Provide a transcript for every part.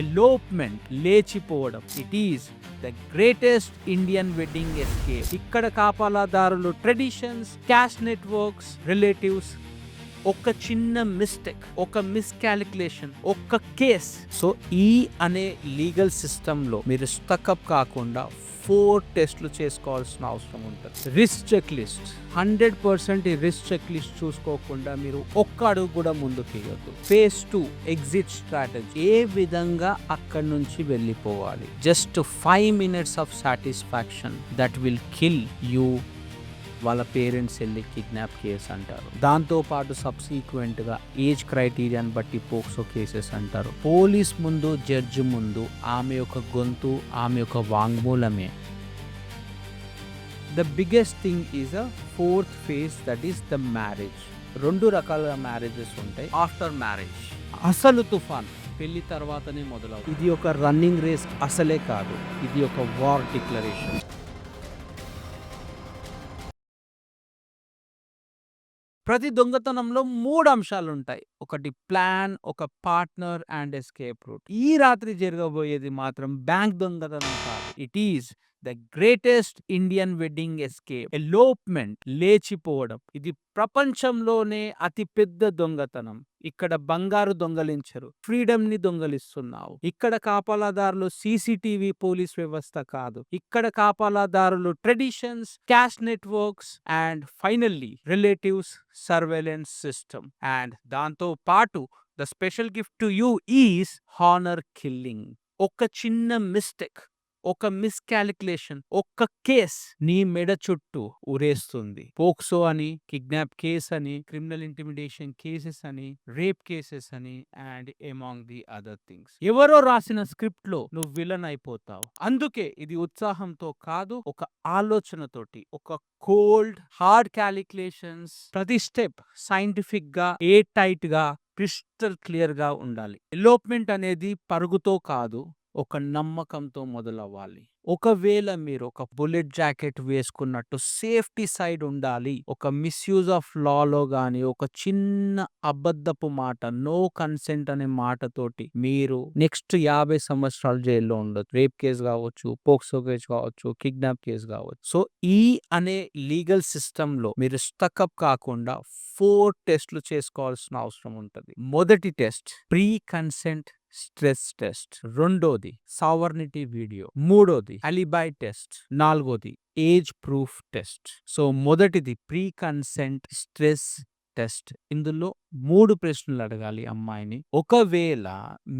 Elopement లేచిపోవడం. It is the greatest Indian wedding escape. ఇక్కడ కాపాలదారులు ట్రెడిషన్స్, క్యాస్ట్ నెట్వర్క్స్, రిలేటివ్స్, ఒక చిన్న మిస్టేక్, ఒక మిస్కాలిక్యులేషన్, ఒక కేస్. సో ఈ అనే లీగల్ సిస్టంలో మీరు స్టక్అప్ కాకుండా 4 టెస్ట్లు చేసుకోవాల్సిన అవసరం ఉంటుంది. రిస్క్ చెక్ లిస్ట్ 100% ఈ రిస్క్ చెక్ లిస్ట్ చూసుకోకుండా మీరు ఒక్క అడుగు కూడా ముందుకు వేయొద్దు. Phase 2 exit strategy. ఏ విధంగా అక్కడి నుంచి వెళ్ళిపోవాలి. Just 5 minutes of satisfaction that will kill you. వాళ్ళ పేరెంట్స్ వెళ్ళి కిడ్నాప్ కేసు అంటారు. దాంతో పాటు సబ్సీక్వెంట్ గా ఏజ్ క్రైటీరియాని బట్టి పోక్సో కేసెస్ అంటారు. పోలీస్ ముందు, జడ్జి ముందు ఆమె యొక్క గొంతు, ఆమె యొక్క వాంగ్మూలమే. The biggest thing is a 4th phase, that is the marriage. 2 రకాల మ్యారేజెస్ ఉంటాయి. ఆఫ్టర్ మ్యారేజ్ అసలు తుఫాన్ పెళ్లి తర్వాతనే మొదలవుతుంది. ఇది ఒక రన్నింగ్ రేస్ అసలే కాదు, ఇది ఒక వార్ డిక్లరేషన్. ప్రతి దొంగతనంలో 3 అంశాలుంటాయి. ఒకటి ప్లాన్, ఒక పార్ట్నర్ అండ్ ఎస్కేప్ రూట్. ఈ రాత్రి జరగబోయేది మాత్రం బ్యాంక్ దొంగతనం కాదు. It is the greatest Indian wedding escape. Elopement లేచిపోవడం. ఇది ప్రపంచంలోనే అతి పెద్ద దొంగతనం. ఇక్కడ బంగారు దొంగలించరు, ఫ్రీడమ్ ని దొంగలిస్తున్నావు. ఇక్కడ కాపలాదారులు సీసీటీవీ పోలీస్ వ్యవస్థ కాదు. ఇక్కడ కాపలాదారులు traditions, caste networks and finally relatives surveillance system. And దాంతో పాటు the special gift to you is honour killing. ఒక చిన్న మిస్టేక్, ఒక మిస్కాలిక్యులేషన్, ఒక్క కేస్ నీ మెడ చుట్టూ ఉరేస్తుంది. పోక్సో అని, కిడ్నాప్ కేస్ అని, క్రిమినల్ ఇంటిమిడేషన్ కేసెస్ అని, రేప్ కేసెస్ అని and among the other things. ఎవరో రాసిన స్క్రిప్ట్ లో నువ్వు విలన్ అయిపోతావు. అందుకే ఇది ఉత్సాహంతో కాదు, ఒక ఆలోచనతోటి, ఒక కోల్డ్ హార్డ్ క్యాలిక్యులేషన్స్, ప్రతి స్టెప్ సైంటిఫిక్ గా, ఏ టైట్ గా, క్రిస్టల్ క్లియర్ గా ఉండాలి. ఎలోప్మెంట్ అనేది పరుగుతో కాదు, ఒక నమ్మకంతో మొదలవ్వాలి. ఒకవేళ మీరు ఒక బుల్లెట్ జాకెట్ వేసుకున్నట్టు సేఫ్టీ సైడ్ ఉండాలి. ఒక మిస్యూజ్ ఆఫ్ లాలో గాని, ఒక చిన్న అబద్ధపు మాట, నో కన్సెంట్ అనే మాటతోటి మీరు నెక్స్ట్ 50 సంవత్సరాలు జైల్లో ఉండొచ్చు. రేప్ కేసు కావచ్చు, పోక్సో కేసు కావచ్చు, కిడ్నాప్ కేసు కావచ్చు. సో ఈ అనే లీగల్ సిస్టమ్ లో మీరు స్టక్అప్ కాకుండా 4 టెస్ట్లు చేసుకోవాల్సిన అవసరం ఉంటుంది. మొదటి test pre consent stress test. రెండోది సావర్నిటీ వీడియో. మూడోది అలిబై టెస్ట్. నాలుగోది ఏజ్ ప్రూఫ్ టెస్ట్. సో మొదటిది ప్రీ కన్సెంట్ స్ట్రెస్ టెస్ట్. ఇందులో 3 ప్రశ్నలు అడగాలి అమ్మాయిని. ఒకవేళ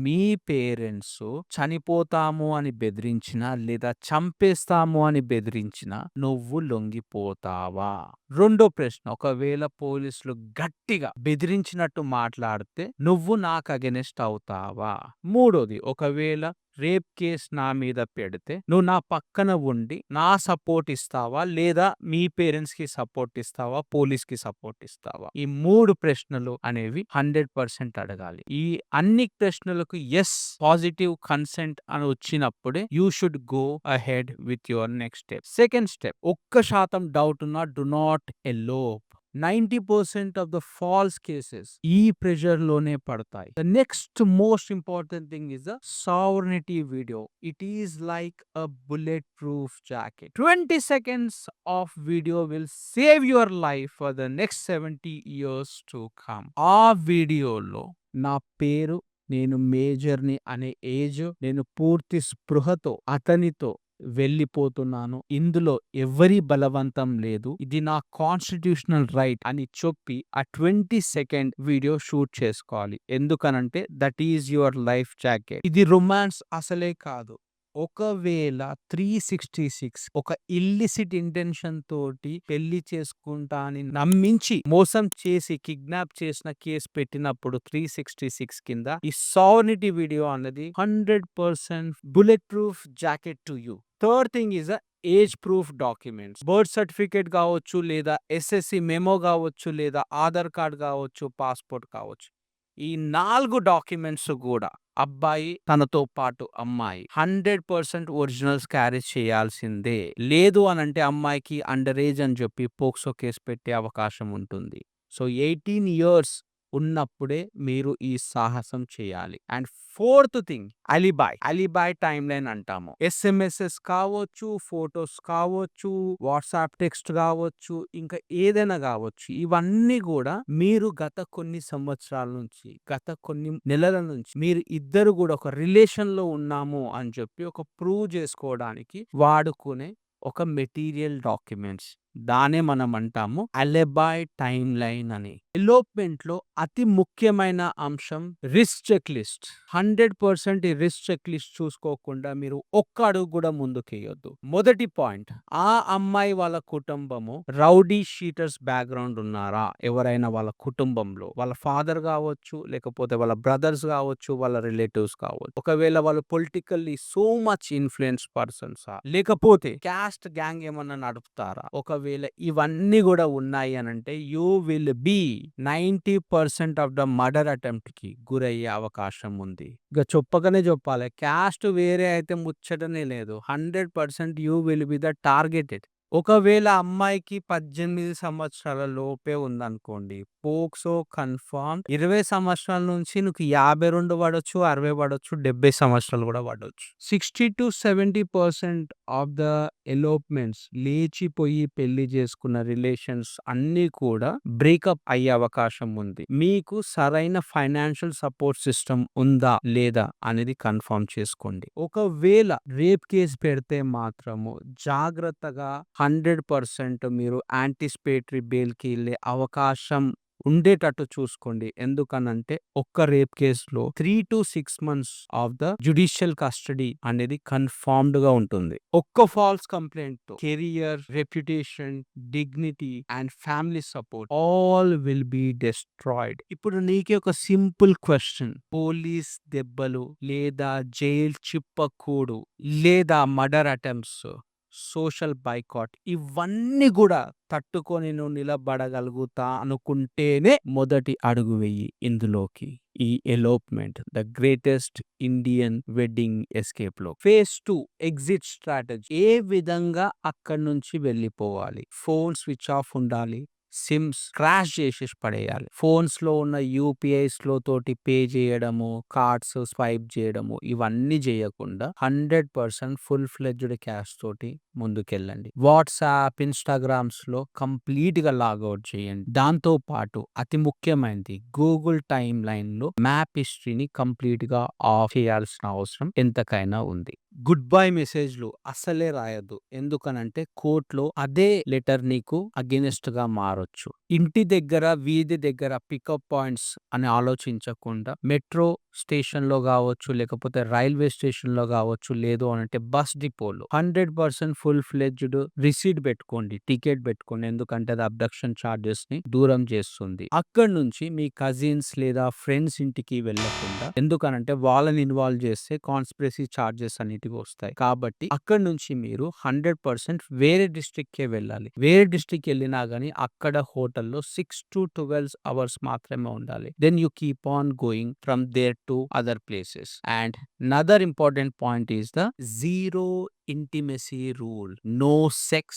మీ పేరెంట్స్ చనిపోతాము అని బెదిరించినా లేదా చంపేస్తాము అని బెదిరించినా నువ్వు లొంగిపోతావా? రెండో ప్రశ్న, ఒకవేళ పోలీసులు గట్టిగా బెదిరించినట్టు మాట్లాడితే నువ్వు నాకు అగెనెస్ట్ అవుతావా? మూడోది, ఒకవేళ రేప్ కేస్ నా మీద పెడితే నువ్వు నా పక్కన ఉండి నా సపోర్ట్ ఇస్తావా, లేదా మీ పేరెంట్స్ కి సపోర్ట్ ఇస్తావా, పోలీస్ కి సపోర్ట్ ఇస్తావా? ఈ 3 ప్రశ్నలు అనేవి 100% అడగాలి. ఈ అన్ని ప్రశ్నలకు ఎస్ పాజిటివ్ కన్సెంట్ అని వచ్చినప్పుడే you should go ahead with your next step. Second step, 1% doubt ఉన్నా do not elope. 90% of the false cases ఈ ప్రెషర్ లోనే పడతాయి. The next most important thing is the sovereignty video. It is like a bullet proof jacket. 20 seconds of video will save your life for the next 70 years to come. ఆ వీడియోలో నా పేరు, నేను మేజర్ని అనే age, నేను పూర్తి స్పృహతో అతనితో వెళ్ళిపోతున్నాను, ఇందులో ఎవరి బలవంతం లేదు, ఇది నా కాన్స్టిట్యూషనల్ రైట్ అని చెప్పి ఆ 20-second వీడియో షూట్ చేసుకోవాలి. ఎందుకనంటే that is your life jacket. ఇది రొమాన్స్ అసలే కాదు. ఒకవేళ 366 ఒక ఇల్లిసిట్ ఇంటెన్షన్ తోటి పెళ్లి చేసుకుంటా అని నమ్మించి మోసం చేసి కిడ్నాప్ చేసిన కేసు పెట్టినప్పుడు 366 కింద ఈ సావర్నిటీ వీడియో అన్నది 100% bullet proof jacket to you. Third thing is age proof documents. Birth certificate కావచ్చు, లేదా ఎస్ఎస్సి మెమో కావచ్చు, లేదా ఆధార్ కార్డ్ కావచ్చు, పాస్పోర్ట్ కావచ్చు. ఈ 4 డాక్యుమెంట్స్ కూడా అబ్బాయి తనతో పాటు అమ్మాయి 100% ఒరిజినల్స్ క్యారీ చేయాల్సిందే. లేదు అనంటే అమ్మాయికి అండర్ ఏజ్ అని చెప్పి పోక్సో కేసు పెట్టే అవకాశం ఉంటుంది. సో 18 years ఉన్నప్పుడే మీరు ఈ సాహసం చేయాలి. And fourth thing alibi timeline అంటాము. ఎస్ఎంఎస్ఎస్ కావచ్చు, ఫోటోస్ కావచ్చు, వాట్సాప్ టెక్స్ట్ కావచ్చు, ఇంకా ఏదైనా కావచ్చు. ఇవన్నీ కూడా మీరు గత కొన్ని సంవత్సరాల నుంచి, గత కొన్ని నెలల నుంచి మీరు ఇద్దరు కూడా ఒక రిలేషన్ లో ఉన్నాము అని చెప్పి ఒక ప్రూవ్ చేసుకోవడానికి వాడుకునే ఒక మెటీరియల్ డాక్యుమెంట్స్. దాన్నే మనం అంటాము అలిబాయ్ టైమ్ లైన్ అని. ఎలోప్మెంట్ లో అతి ముఖ్యమైన అంశం రిస్క్ చెక్ లిస్ట్. 100% ఈ రిస్క్ చెక్ లిస్ట్ చూసుకోకుండా మీరు ఒక్క అడుగు కూడా ముందుకేయొద్దు. మొదటి పాయింట్, ఆ అమ్మాయి వాళ్ళ కుటుంబము రౌడీ షీటర్స్ బ్యాక్గ్రౌండ్ ఉన్నారా? ఎవరైనా వాళ్ళ కుటుంబంలో వాళ్ళ ఫాదర్ కావచ్చు, లేకపోతే వాళ్ళ బ్రదర్స్ కావచ్చు, వాళ్ళ రిలేటివ్స్ కావచ్చు. ఒకవేళ వాళ్ళు పొలిటికల్లీ సో మచ్ ఇన్ఫ్లుయెన్స్ పర్సన్సా, లేకపోతే క్యాస్ట్ గ్యాంగ్ ఏమన్నా నడుపుతారా? ఒకవేళ ఇవన్నీ కూడా ఉన్నాయి అని అంటే you will be 90% of the murder attempt కి గురయ్యే అవకాశం ఉంది. ఇక చెప్పకనే చెప్పాలి, క్యాస్ట్ వేరే అయితే ముచ్చటనే లేదు. 100% you will be the targeted. ఒకవేళ అమ్మాయికి 18 సంవత్సరాల లోపే ఉందనుకోండి, పోక్సో కన్ఫర్మ్. 20 సంవత్సరాల నుంచి నీకు 52 పడొచ్చు, 60 పడొచ్చు, 70 సంవత్సరాలు కూడా పడొచ్చు. 60-70% ఆఫ్ ద ఎలోప్మెంట్స్ లేచిపోయి పెళ్లి చేసుకున్న రిలేషన్స్ అన్ని కూడా బ్రేకప్ అయ్యే అవకాశం ఉంది. మీకు సరైన ఫైనాన్షియల్ సపోర్ట్ సిస్టమ్ ఉందా లేదా అనేది కన్ఫర్మ్ చేసుకోండి. ఒకవేళ రేప్ కేసు పెడితే మాత్రము జాగ్రత్తగా 100% మీరు యాంటిసిపేటరీ బెయిల్కి వెళ్ళే అవకాశం ఉండేటట్టు చూసుకోండి. ఎందుకనంటే ఒక్క రేప్ కేసులో 3 to 6 months of the judicial custody అనేది కన్ఫర్మ్డ్ గా ఉంటుంది. ఒక్క ఫాల్స్ కంప్లైంట్ తో career, reputation, dignity and family support all will be destroyed. ఇప్పుడు నీకే ఒక సింపుల్ క్వశ్చన్, పోలీస్ దెబ్బలు లేదా జైల్ చిప్పకూడు లేదా మర్డర్ అటెంప్ట్స్, సోషల్ బైకాట్, ఇవన్నీ కూడా తట్టుకొని నువ్వు నిలబడగలుగుతా అనుకుంటేనే మొదటి అడుగు వెయ్యి ఇందులోకి. ఈ elopement the greatest Indian wedding escape లో. Phase 2 exit strategy. ఏ విధంగా అక్కడి నుంచి వెళ్ళిపోవాలి? ఫోన్ స్విచ్ ఆఫ్ ఉండాలి, సిమ్స్ క్రాష్ చేసేసి పడేయాలి. ఫోన్స్ లో ఉన్న యూపీఐస్ లో తోటి పే చేయడము, కార్డ్స్ స్వైప్ చేయడము, ఇవన్నీ చేయకుండా 100% ఫుల్ ఫ్లెడ్జ్డ్ క్యాష్ తోటి ముందుకెళ్ళండి. వాట్సాప్, ఇన్స్టాగ్రామ్స్ లో కంప్లీట్ గా లాగౌట్ చేయండి. దాంతో పాటు అతి ముఖ్యమైనది గూగుల్ టైమ్ లైన్ లో మ్యాప్ హిస్టరీని కంప్లీట్ గా ఆఫ్ చేయాల్సిన అవసరం ఎంతకైనా ఉంది. గుడ్ బై మెసేజ్లు అస్సలే రాయొద్దు. ఎందుకనంటే కోర్టులో అదే లెటర్ నీకు అగెనిస్ట్ గా మారొచ్చు. ఇంటి దగ్గర, వీధి దగ్గర పికప్ పాయింట్స్ అని ఆలోచించకుండా మెట్రో స్టేషన్ లో కావచ్చు, లేకపోతే రైల్వే స్టేషన్ లో కావచ్చు, లేదు అనంటే బస్ డిపోలో 100% ఫుల్ ఫ్లెడ్జ్డ్ రిసీట్ పెట్టుకోండి, టికెట్ పెట్టుకోండి. ఎందుకంటే అది అబ్డక్షన్ చార్జెస్ ని దూరం చేస్తుంది. అక్కడ నుంచి మీ కజిన్స్ లేదా ఫ్రెండ్స్ ఇంటికి వెళ్ళకుండా, ఎందుకనంటే వాళ్ళని ఇన్వాల్వ్ చేస్తే కాన్స్పిరసీ చార్జెస్ అనేటివి వస్తాయి. కాబట్టి అక్కడ నుంచి మీరు 100% వేరే డిస్ట్రిక్ట్ కే వెళ్ళాలి. వేరే డిస్ట్రిక్ట్ వెళ్ళినా గానీ అక్కడ హోటల్లో 6 to 12 hours మాత్రమే ఉండాలి. Then you keep on going from there to other places. And another important point is the zero intimacy rule. No sex,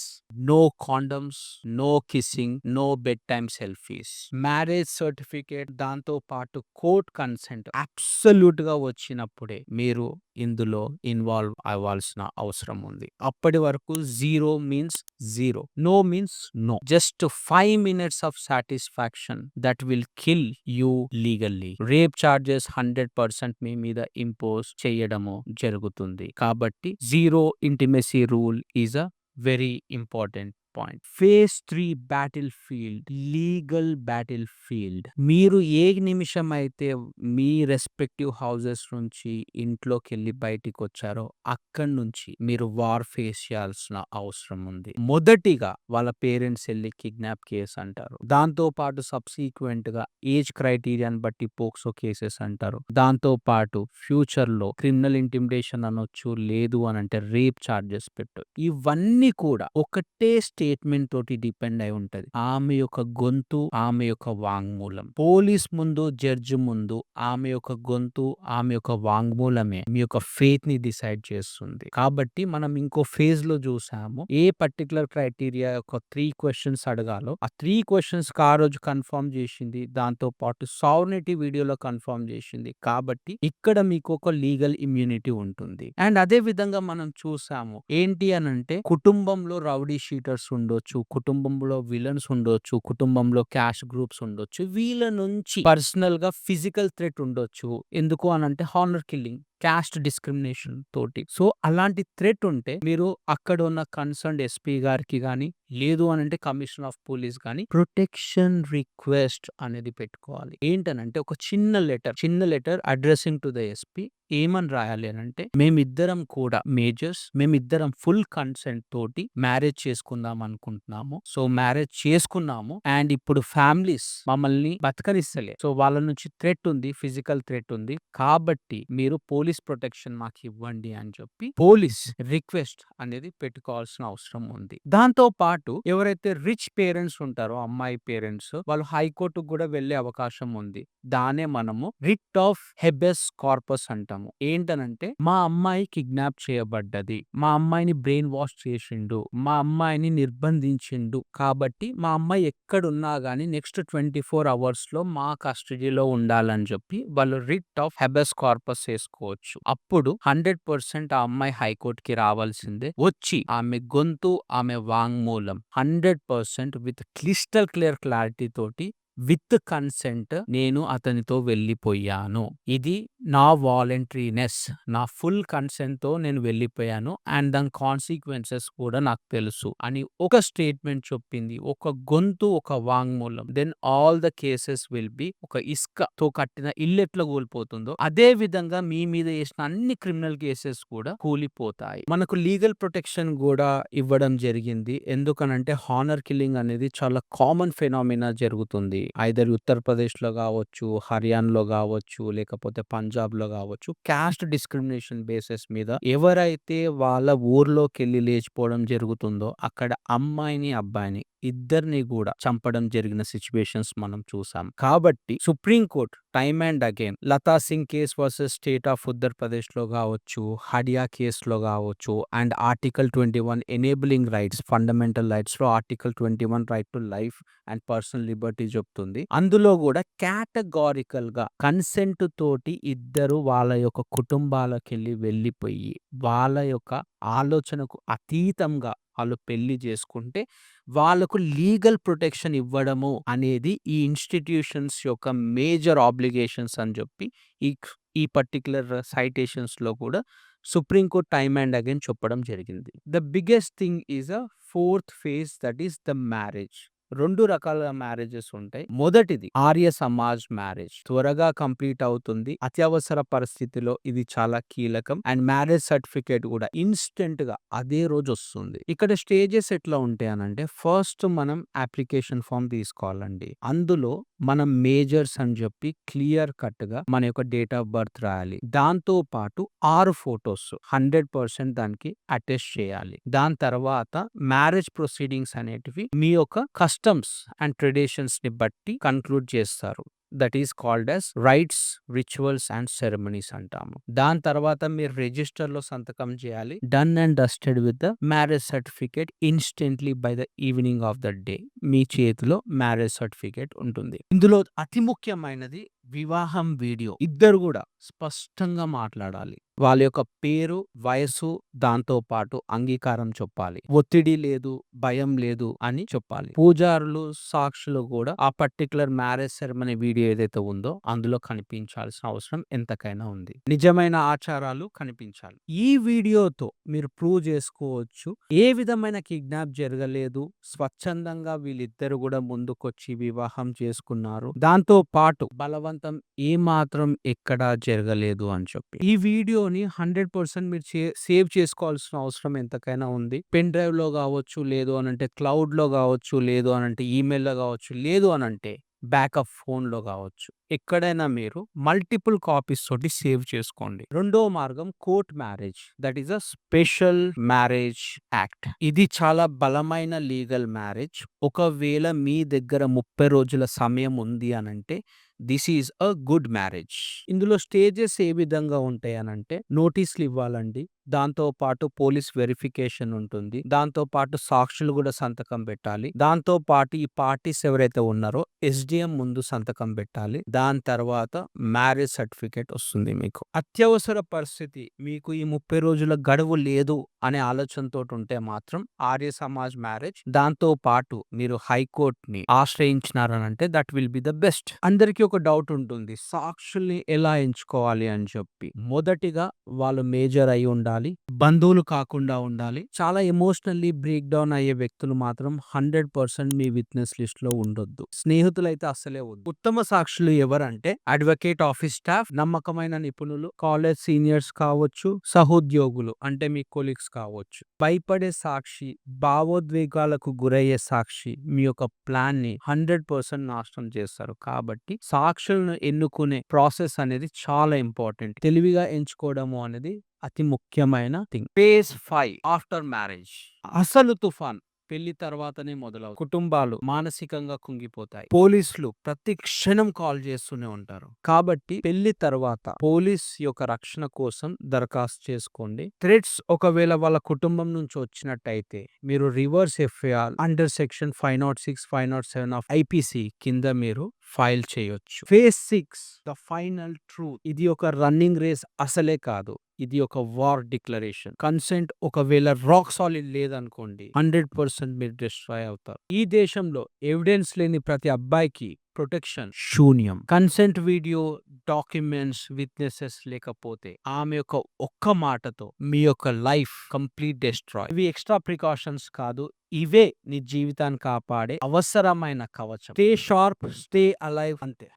no condoms, no kissing, no bedtime selfies. Marriage certificate దాంతో పాటు court consent absolute గా వచ్చినప్పుడే మీరు ఇందులో involve అవ్వాల్సిన అవసరం ఉంది. అప్పటి వరకు zero means zero, no means no. Just 5 minutes of satisfaction that will kill you legally. Rape charges 100% మీ మీద ఇంపోజ్ చేయడము జరుగుతుంది. కాబట్టి zero intimacy rule is a very important point. Phase 3 battle field, legal battle field. మీరు ఏ నిమిషం అయితే మీ respective houses నుంచి ఇంట్లోకి వెళ్ళి బయటికి వచ్చారో అక్కడి నుంచి మీరు వార్ ఫేస్ చేయాల్సిన అవసరం ఉంది. మొదటిగా వాళ్ళ పేరెంట్స్ వెళ్ళి కిడ్నాప్ కేసు అంటారు. దాంతో పాటు సబ్సీక్వెంట్ గా ఏజ్ క్రైటీరియాని బట్టి పోక్సో కేసెస్ అంటారు. దాంతో పాటు ఫ్యూచర్ లో క్రిమినల్ ఇంటిమిడేషన్ అనొచ్చు, లేదు అని అంటే రేప్ చార్జెస్ పెట్టు. ఇవన్నీ కూడా ఒకటే స్టేజ్ స్టేట్మెంట్ తోటి డిపెండ్ అయి ఉంటది. ఆమె యొక్క గొంతు, ఆమె యొక్క వాంగ్మూలం. పోలీస్ ముందు, జడ్జి ముందు ఆమె యొక్క గొంతు, ఆమె యొక్క వాంగ్మూలమే మీ యొక్క ఫెయిత్ ని డిసైడ్ చేస్తుంది. కాబట్టి మనం ఇంకో ఫేజ్ లో చూసాము. ఏ పర్టికులర్ క్రైటీరియా యొక్క 3 క్వశ్చన్స్ అడగాలో ఆ 3 క్వశ్చన్స్ ఆ రోజు కన్ఫర్మ్ చేసింది. దాంతో పాటు సావర్నిటీ వీడియోలో కన్ఫర్మ్ చేసింది. కాబట్టి ఇక్కడ మీకు ఒక లీగల్ ఇమ్యూనిటీ ఉంటుంది. అండ్ అదే విధంగా మనం చూసాము. ఏంటి అనంటే కుటుంబంలో రౌడీ షీటర్స్ ఉండొచ్చు, కుటుంబంలో విలన్స్ ఉండొచ్చు, కుటుంబంలో క్యాష్ గ్రూప్స్ ఉండొచ్చు. వీళ్ళ నుంచి పర్సనల్ గా ఫిజికల్ థ్రెట్ ఉండొచ్చు. ఎందుకు అనంటే హానర్ కిల్లింగ్, క్యాస్ట్ డిస్క్రిమినేషన్ తోటి. సో అలాంటి థ్రెట్ ఉంటే మీరు అక్కడ ఉన్న కన్సర్న్డ్ ఎస్పీ గారికి గాని, లేదు అనంటే కమిషనర్ ఆఫ్ పోలీస్ గాని ప్రొటెక్షన్ రిక్వెస్ట్ అనేది పెట్టుకోవాలి. ఏంటనంటే ఒక చిన్న letter addressing to the SP. ఏమని రాయాలి అనంటే, మేమిద్దరం కూడా మేజర్స్, మేమిద్దరం ఫుల్ కన్సెంట్ తోటి మ్యారేజ్ చేసుకుందాం అనుకుంటున్నాము. సో మ్యారేజ్ చేసుకున్నాము అండ్ ఇప్పుడు ఫ్యామిలీస్ మమ్మల్ని బతకనిస్తలే. సో వాళ్ళ నుంచి థ్రెట్ ఉంది, ఫిజికల్ థ్రెట్ ఉంది. కాబట్టి మీరు పోలీస్ ప్రొటెక్షన్ మాకు ఇవ్వండి అని చెప్పి పోలీస్ రిక్వెస్ట్ అనేది పెట్టుకోవాల్సిన అవసరం ఉంది. దాంతో పాటు ఎవరైతే రిచ్ పేరెంట్స్ ఉంటారో, అమ్మాయి పేరెంట్స్, వాళ్ళు హైకోర్టుకు కూడా వెళ్లే అవకాశం ఉంది. దానే మనము రిట్ ఆఫ్ హెబెస్ కార్పస్ అంటాము. ఏంటనంటే, మా అమ్మాయి కిడ్నాప్ చేయబడ్డది, మా అమ్మాయిని బ్రెయిన్ వాష్ చేసిండు, మా అమ్మాయిని నిర్బంధించిండు, కాబట్టి మా అమ్మాయి ఎక్కడున్నా గానీ నెక్స్ట్ 24 hours లో మా కస్టడీలో ఉండాలని చెప్పి వాళ్ళు రిట్ ఆఫ్ హెబెస్ కార్పస్ వేసుకోవచ్చు. అప్పుడు 100% ఆ అమ్మాయి హైకోర్టుకి రావాల్సిందే. వచ్చి ఆమె గొంతు, ఆమె వాంగ్మూలం 100% విత్ క్లిస్టల్ క్లియర్ క్లారిటీ తోటి విత్ కన్సెంట్ నేను అతనితో వెళ్ళిపోయాను, ఇది నా వాలంటరీనెస్, నా ఫుల్ కన్సెంట్ తో నేను వెళ్ళిపోయాను అండ్ దాని కాన్సిక్వెన్సెస్ కూడా నాకు తెలుసు అని ఒక స్టేట్మెంట్ చెప్పింది. ఒక గొంతు, ఒక వాంగ్మూలం. Then all the cases will be, ఒక ఇసుకతో కట్టిన ఇల్లు ఎట్లా కూలిపోతుందో అదే విధంగా మీ మీద వేసిన అన్ని క్రిమినల్ కేసెస్ కూడా కూలిపోతాయి. మనకు లీగల్ ప్రొటెక్షన్ కూడా ఇవ్వడం జరిగింది. ఎందుకనంటే హానర్ కిల్లింగ్ అనేది చాలా కామన్ ఫెనామినా జరుగుతుంది. ఐదర్ ఉత్తరప్రదేశ్ లో కావచ్చు, హర్యానాలో కావచ్చు, లేకపోతే పంజాబ్ లో కావచ్చు. క్యాస్ట్ డిస్క్రిమినేషన్ బేసిస్ మీద ఎవరైతే వాళ్ళ ఊర్లోకి వెళ్ళి లేచిపోవడం జరుగుతుందో అక్కడ అమ్మాయిని, అబ్బాయిని ఇద్దరిని కూడా చంపడం జరిగిన సిచ్యువేషన్స్ మనం చూసాం. కాబట్టి supreme court time and again Lata Singh case versus state of Uttar Pradesh లో కావచ్చు, హడియా కేసులో కావచ్చు and article 21 enabling rights, fundamental rights లో article 21 right to life and personal liberty చెప్తుంది. అందులో కూడా కేటగారికల్ గా కన్సెంట్ తోటి ఇద్దరు వాళ్ళ యొక్క కుటుంబాలకు వెళ్ళిపోయి వాళ్ళ యొక్క ఆలోచనకు అతీతంగా వాళ్ళు పెళ్లి చేసుకుంటే వాళ్ళకు లీగల్ ప్రొటెక్షన్ ఇవ్వడము అనేది ఈ ఇన్స్టిట్యూషన్స్ యొక్క మేజర్ ఆబ్లిగేషన్స్ అని చెప్పి ఈ పర్టికులర్ సైటేషన్స్ లో కూడా supreme court time and again చెప్పడం జరిగింది. The biggest thing is a 4th phase, that is the marriage. 2 రకాల మ్యారేజెస్ ఉంటాయి. మొదటిది ఆర్య సమాజ్ మ్యారేజ్. త్వరగా కంప్లీట్ అవుతుంది. అత్యవసర పరిస్థితిలో ఇది చాలా కీలకం అండ్ మ్యారేజ్ సర్టిఫికేట్ కూడా ఇన్స్టెంట్ గా అదే రోజు వస్తుంది. ఇక్కడ స్టేజెస్ ఎట్లా ఉంటాయి అనంటే, ఫస్ట్ మనం అప్లికేషన్ ఫామ్ తీసుకోవాలండి. అందులో మనం మేజర్స్ అని చెప్పి క్లియర్ కట్ గా మన యొక్క డేట్ ఆఫ్ బర్త్ రాయాలి. దాంతో పాటు 6 ఫోటోస్ 100% దానికి అటెస్ట్ చేయాలి. దాని తర్వాత మ్యారేజ్ ప్రొసీడింగ్స్ అనేటివి మీ యొక్క కస్టమ్స్ అండ్ ట్రెడిషన్స్ ని బట్టి కన్క్లూడ్ చేస్తారు. That is called as rites, rituals and ceremonies అంటాము. దాని తర్వాత మీరు రిజిస్టర్ లో సంతకం చేయాలి. Done and dusted with the marriage certificate instantly by the evening of the day మీ చేతిలో మ్యారేజ్ సర్టిఫికేట్ ఉంటుంది. ఇందులో అతి ముఖ్యమైనది వివాహం వీడియో. ఇద్దరు కూడా స్పష్టంగా మాట్లాడాలి. వాళ్ళ యొక్క పేరు, వయసు, దాంతో పాటు అంగీకారం చెప్పాలి. ఒత్తిడి లేదు, భయం లేదు అని చెప్పాలి. పూజారులు, సాక్షులు కూడా ఆ పర్టికులర్ మ్యారేజ్ సెరమనీ వీడియో ఏదైతే ఉందో అందులో కనిపించాల్సిన అవసరం ఎంతకైనా ఉంది. నిజమైన ఆచారాలు కనిపించాలి. ఈ వీడియోతో మీరు ప్రూవ్ చేసుకోవచ్చు ఏ విధమైన కిడ్నాప్ జరగలేదు, స్వచ్ఛందంగా వీళ్ళిద్దరు కూడా ముందుకొచ్చి వివాహం చేసుకున్నారు, దాంతో పాటు బలవంతం ఏ మాత్రం ఎక్కడా జరగలేదు అని చెప్పి. ఈ వీడియోని 100% మీరు సేవ్ చేసుకోవాల్సిన అవసరం ఎంతకైనా ఉంది. పెన్ డ్రైవ్ లో కావచ్చు, లేదు అనంటే క్లౌడ్ లో కావచ్చు, లేదు అనంటే ఈమెయిల్ లో కావచ్చు, లేదు అనంటే బ్యాకప్ ఫోన్‌లో గావచ్చు. ఎక్కడైనా మీరు మల్టిపుల్ కాపీస్ తోటి సేవ్ చేసుకోండి. రెండో మార్గం court marriage. That is a special marriage act. ఇది చాలా బలమైన లీగల్ మ్యారేజ్. ఒకవేళ మీ దగ్గర 30 రోజుల సమయం ఉంది అనంటే this is a good marriage. ఇందులో స్టేజెస్ ఏ విధంగా ఉంటాయి అనంటే నోటీసులు ఇవ్వాలండి. దాంతో పాటు పోలీస్ వెరిఫికేషన్ ఉంటుంది. దాంతో పాటు సాక్షులు కూడా సంతకం పెట్టాలి. దాంతో పాటు ఈ పార్టీస్ ఎవరైతే ఉన్నారో ఎస్‌డిఎం ముందు సంతకం పెట్టాలి. దాని తర్వాత మ్యారేజ్ సర్టిఫికేట్ వస్తుంది మీకు. అత్యవసర పరిస్థితి మీకు ఈ 30 రోజుల గడువు లేదు అనే ఆలోచనతోటి ఉంటే మాత్రం ఆర్య సమాజ్ మ్యారేజ్ దాంతో పాటు మీరు హైకోర్ట్‌ని ఆశ్రయించినారనంటే that will be the best. అందరికీ ఒక డౌట్ ఉంటుంది. సాక్షుల్ని ఎలా ఎంచుకోవాలి అని చెప్పి. మొదటిగా వాళ్ళు మేజర్ అయి ఉండాలి. బంధువులు కాకుండా ఉండాలి. చాలా ఎమోషనల్లీ బ్రేక్ డౌన్ అయ్యే వ్యక్తులు మాత్రం 100% మీ విట్‌నెస్ లిస్ట్‌లో ఉండొద్దు. స్నేహితులైతే అస్సలే వద్దు. ఉత్తమ సాక్షులు ఎవరంటే అడ్వకేట్ ఆఫీస్ స్టాఫ్, నమ్మకమైన నిపుణులు, కాలేజ్ సీనియర్స్ కావచ్చు, సహోద్యోగులు అంటే మీ కొలీగ్స్ కావచ్చు. భయపడే సాక్షి, భావోద్వేగాలకు గురయ్యే సాక్షి మీ యొక్క ప్లాన్‌ని 100% నాశనం చేస్తారు. కాబట్టి సాక్షులను ఎన్నుకునే ప్రాసెస్ అనేది చాలా ఇంపార్టెంట్. తెలివిగా ఎంచుకోవడము అనేది అతి ముఖ్యమైన థింగ్. Phase 5 after marriage. అసలు తుఫాన్ పెళ్లి తర్వాతనే మొదలవుతుంది. కుటుంబాలు మానసికంగా కుంగిపోతాయి. పోలీసులు ప్రతి క్షణం కాల్ చేస్తూనే ఉంటారు. కాబట్టి పెళ్లి తర్వాత పోలీస్ యొక్క రక్షణ కోసం దరఖాస్తు చేసుకోండి. థ్రెట్స్ ఒకవేళ వాళ్ళ కుటుంబం నుంచి వచ్చినట్టయితే మీరు reverse FIR under section 506, 507 of IPC కింద మీరు ఫైల్ చేయొచ్చు. Phase 6 the final truth. ఇది ఒక రన్నింగ్ రేస్ అసలే కాదు. ఇది ఒక వార్ డిక్లరేషన్. కన్సెంట్ ఒకవేళ రాక్ సాలిడ్ లేదనుకోండి 100% మీరు డిస్ట్రాయ్ అవుతారు. ఈ దేశంలో ఎవిడెన్స్ లేని ప్రతి అబ్బాయికి ప్రొటెక్షన్ శూన్యం. కన్సెంట్ వీడియో, డాక్యుమెంట్స్, విట్నెసెస్ లేకపోతే ఆమె యొక్క ఒక్క మాటతో మీ యొక్క లైఫ్ కంప్లీట్ డిస్ట్రాయ్. ఇవి ఎక్స్ట్రా ప్రికాషన్స్ కాదు. ఇవే నీ జీవితాన్ని కాపాడే అవసరమైన కవచం. స్టే షార్ప్, స్టే అలైవ్ అంతే.